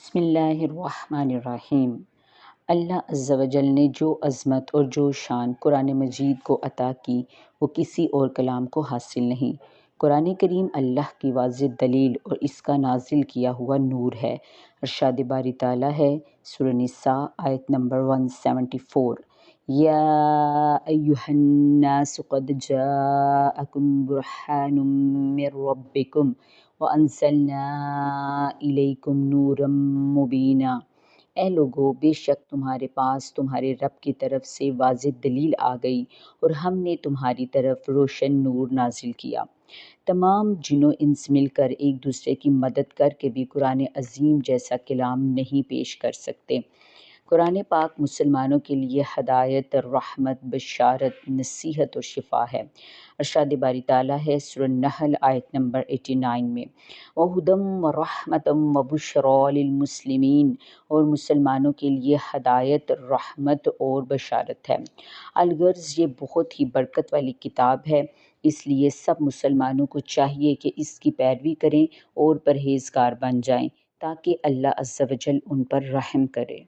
بسم اللہ الرحمن الرحیم۔ اللہ عز و جل نے جو عظمت اور جو شان قرآن مجید کو عطا کی وہ کسی اور کلام کو حاصل نہیں۔ قرآن کریم اللہ کی واضح دلیل اور اس کا نازل کیا ہوا نور ہے۔ ارشاد باری تعالیٰ ہے سورہ نساء آیت نمبر 174، یا ایہا الناس قد جاءکم برہان من ربکم وَأَنزَلْنَا إِلَيْكُمْ نُورًا مُبِينًا۔ اے لوگو، بے شک تمہارے پاس تمہارے رب کی طرف سے واضح دلیل آ گئی اور ہم نے تمہاری طرف روشن نور نازل کیا۔ تمام جن و انس مل کر ایک دوسرے کی مدد کر کے بھی قرآن عظیم جیسا کلام نہیں پیش کر سکتے۔ قرآن پاک مسلمانوں کے لیے ہدایت، رحمت، بشارت، نصیحت اور شفا ہے۔ ارشاد باری تعالیٰ ہے سورہ النحل آیت نمبر 89 میں، وَهُدًى وَرَحْمَةً وَبُشْرَىٰ لِلْمُسْلِمِينَ، اور مسلمانوں کے لیے ہدایت، رحمت اور بشارت ہے۔ الغرض یہ بہت ہی برکت والی کتاب ہے، اس لیے سب مسلمانوں کو چاہیے کہ اس کی پیروی کریں اور پرہیزگار بن جائیں تاکہ اللہ عز و جل ان پر رحم کرے۔